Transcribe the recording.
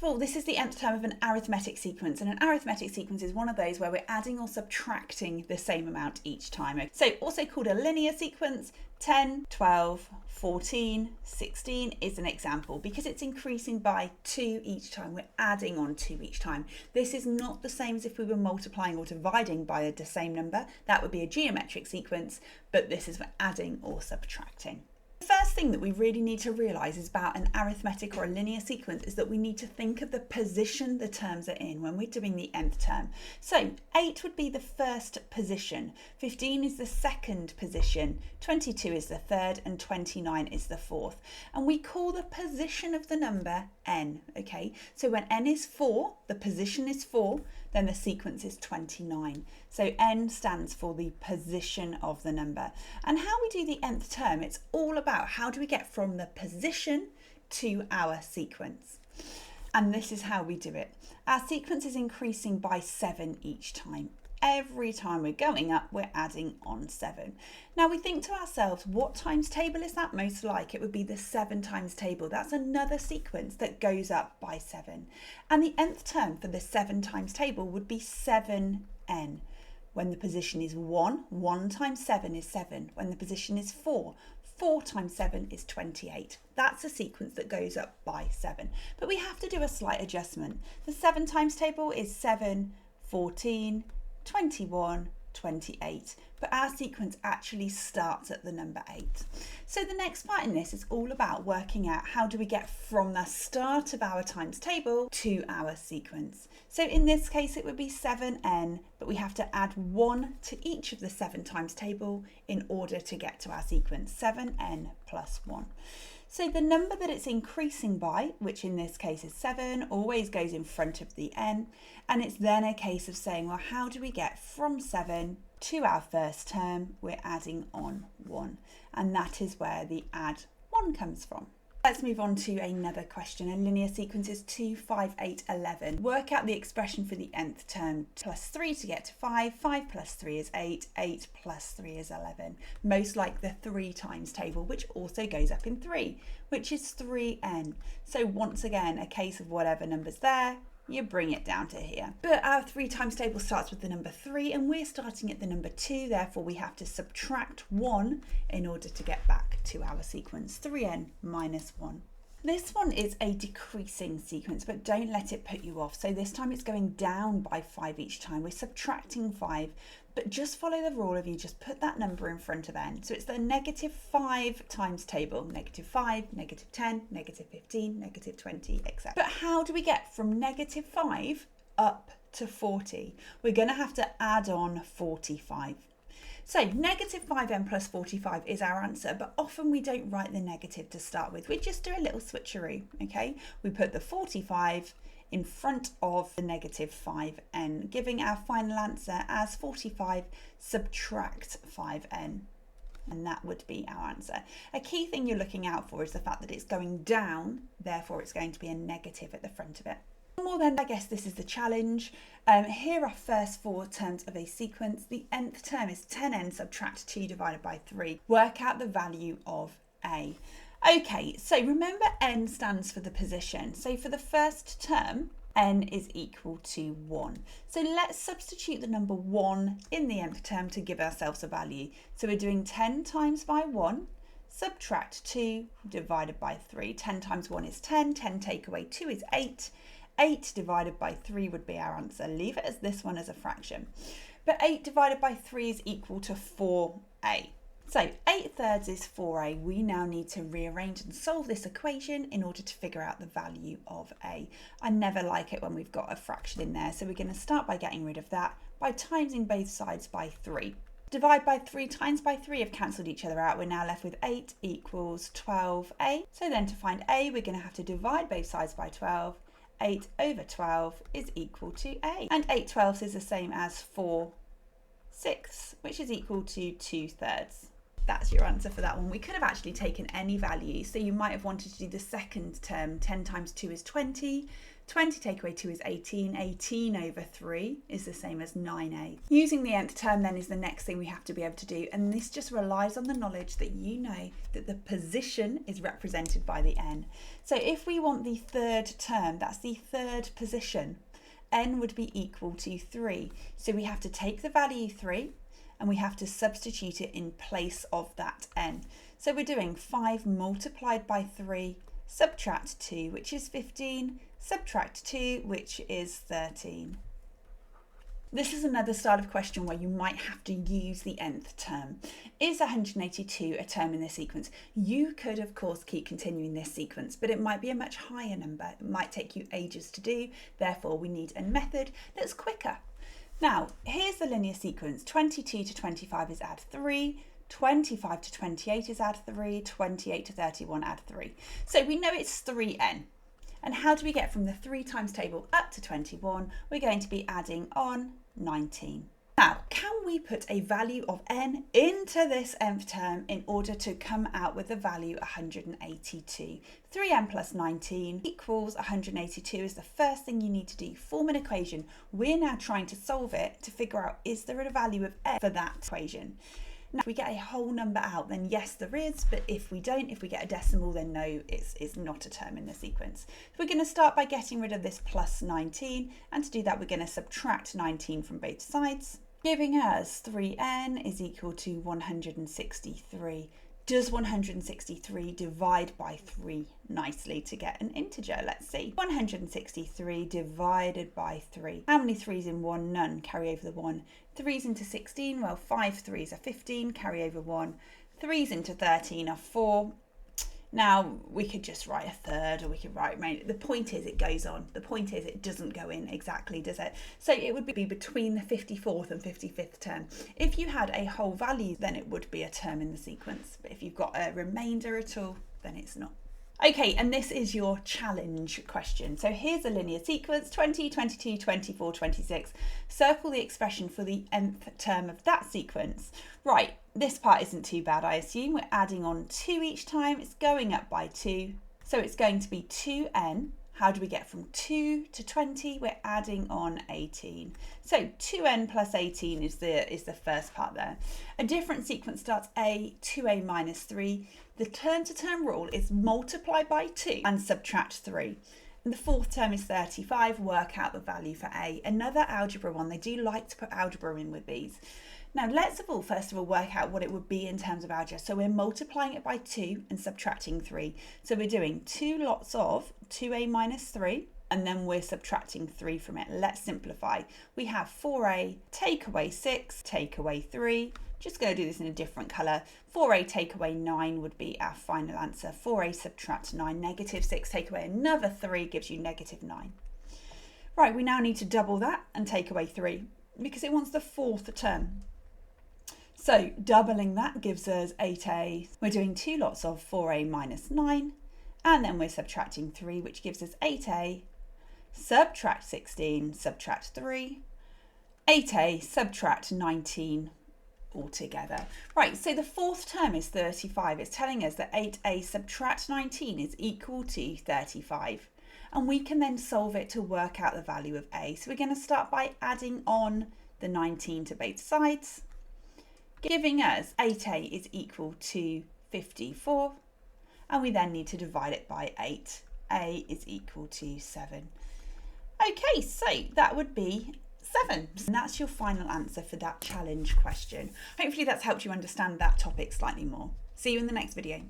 of all, this is the nth term of an arithmetic sequence, and an arithmetic sequence is one of those where we're adding or subtracting the same amount each time. So also called a linear sequence, 10, 12, 14, 16 is an example because it's increasing by 2 each time. We're adding on 2 each time. This is not the same as if we were multiplying or dividing by the same number. That would be a geometric sequence, but this is for adding or subtracting. The first thing that we really need to realise is about an arithmetic or a linear sequence is that we need to think of the position the terms are in when we're doing the nth term. So 8 would be the first position, 15 is the second position, 22 is the third, and 29 is the fourth. And we call the position of the number n, okay? So when n is 4, the position is 4, then the sequence is 29. So n stands for the position of the number. And how we do the nth term, it's all about how do we get from the position to our sequence. And this is how we do it. Our sequence is increasing by 7 each time. Every time we're going up, we're adding on 7. Now we think to ourselves, what times table is that most like? It would be the 7 times table. That's another sequence that goes up by 7. And the nth term for the 7 times table would be 7n. When the position is 1, 1 times 7 is 7. When the position is 4, 4 times 7 is 28. That's a sequence that goes up by 7. But we have to do a slight adjustment. The 7 times table is 7, 14, 21, 28, but our sequence actually starts at the number 8. So the next part in this is all about working out how do we get from the start of our times table to our sequence. So in this case it would be 7n, but we have to add 1 to each of the 7 times table in order to get to our sequence, 7n plus 1. So the number that it's increasing by, which in this case is 7, always goes in front of the n, and it's then a case of saying, well, how do we get from 7 to our first term? We're adding on 1, and that is where the add 1 comes from. Let's move on to another question. A linear sequence is 2, 5, 8, 11. Work out the expression for the nth term. Plus 3 to get to 5, 5 plus 3 is 8, 8 plus 3 is 11. Most like the 3 times table, which also goes up in 3, which is 3n. So once again, a case of whatever number's there, you bring it down to here. But our 3 times table starts with the number 3 and we're starting at the number 2, therefore we have to subtract 1 in order to get back to our sequence, 3n minus 1. This one is a decreasing sequence, but don't let it put you off. So this time it's going down by 5 each time. We're subtracting 5, but just follow the rule of you just put that number in front of n. So it's the negative 5 times table, negative 5, negative 10, negative 15, negative 20, etc. But how do we get from negative 5 up to 40? We're going to have to add on 45. So negative 5n plus 45 is our answer, but often we don't write the negative to start with. We just do a little switcheroo, okay? We put the 45 in front of the negative 5n, giving our final answer as 45 subtract 5n. And that would be our answer. A key thing you're looking out for is the fact that it's going down, therefore it's going to be a negative at the front of it. More then, I guess this is the challenge. Here are first 4 terms of a sequence. The nth term is 10n subtract 2 divided by 3. Work out the value of a. Okay, so remember n stands for the position. So for the first term, n is equal to 1. So let's substitute the number 1 in the nth term to give ourselves a value. So we're doing 10 times by 1, subtract 2 divided by 3. 10 times 1 is 10, 10 take away 2 is 8. 8 divided by 3 would be our answer. Leave it as this one as a fraction. But 8 divided by 3 is equal to 4a. So 8 thirds is 4a. We now need to rearrange and solve this equation in order to figure out the value of a. I never like it when we've got a fraction in there, so we're going to start by getting rid of that by timesing both sides by 3. Divide by 3 times by 3 have cancelled each other out. We're now left with 8 equals 12a. So then to find a, we're going to have to divide both sides by 12. 8 over 12 is equal to a. And 8 twelfths is the same as 4 sixths, which is equal to 2 thirds. That's your answer for that one. We could have actually taken any value. So you might have wanted to do the second term. 10 times 2 is 20. 20 take away 2 is 18. 18 over 3 is the same as 9a. Using the nth term then is the next thing we have to be able to do, and this just relies on the knowledge that you know that the position is represented by the n. So if we want the third term, that's the third position, n would be equal to 3. So we have to take the value 3 and we have to substitute it in place of that n. So we're doing 5 multiplied by 3, subtract 2, which is 15, subtract 2, which is 13. This is another style of question where you might have to use the nth term. Is 182 a term in this sequence? You could, of course, keep continuing this sequence, but it might be a much higher number. It might take you ages to do. Therefore, we need a method that's quicker. Now, here's the linear sequence. 22 to 25 is add 3. 25 to 28 is add 3, 28 to 31 add 3. So we know it's 3n. And how do we get from the 3 times table up to 21? We're going to be adding on 19. Now, can we put a value of n into this nth term in order to come out with the value 182? 3n plus 19 equals 182 is the first thing you need to do. Form an equation. We're now trying to solve it to figure out, is there a value of n for that equation? Now, if we get a whole number out, then yes, there is, but if we don't, if we get a decimal, then no, it's not a term in the sequence. So we're going to start by getting rid of this plus 19, and to do that, we're going to subtract 19 from both sides, giving us 3n is equal to 163. Does 163 divide by 3 nicely to get an integer? Let's see. 163 divided by 3. How many 3's in 1? None. Carry over the 1. 3's into 16. Well, 5 3's are 15. Carry over 1. 3's into 13 are 4. Now, we could just write a third, or we could write, the point is it goes on. The point is it doesn't go in exactly, does it? So it would be between the 54th and 55th term. If you had a whole value, then it would be a term in the sequence. But if you've got a remainder at all, then it's not. Okay, and this is your challenge question. So here's a linear sequence, 20, 22, 24, 26. Circle the expression for the nth term of that sequence. Right, this part isn't too bad, I assume. We're adding on 2 each time. It's going up by 2. So it's going to be 2n. How do we get from 2 to 20? We're adding on 18. So 2n plus 18 is the first part there. A different sequence starts a, 2a minus 3. The term-to-term rule is multiply by 2 and subtract 3. And the fourth term is 35. Work out the value for a. Another algebra one. They do like to put algebra in with these. Now let's first of all work out what it would be in terms of algebra. So we're multiplying it by 2 and subtracting 3. So we're doing 2 lots of 2a minus 3, and then we're subtracting 3 from it. Let's simplify. We have 4a, take away 6, take away 3. Just going to do this in a different colour. 4a take away 9 would be our final answer. 4a subtract 9, negative 6 take away another 3 gives you negative 9. Right, we now need to double that and take away 3 because it wants the fourth term. So doubling that gives us 8a. We're doing 2 lots of 4a minus 9, and then we're subtracting 3, which gives us 8a. Subtract 16, subtract 3. 8a, subtract 19 altogether. Right, so the fourth term is 35. It's telling us that 8a subtract 19 is equal to 35. And we can then solve it to work out the value of a. So we're going to start by adding on the 19 to both sides, giving us 8a is equal to 54, and we then need to divide it by 8. a is equal to 7. Okay, so that would be 7. And that's your final answer for that challenge question. Hopefully that's helped you understand that topic slightly more. See you in the next video.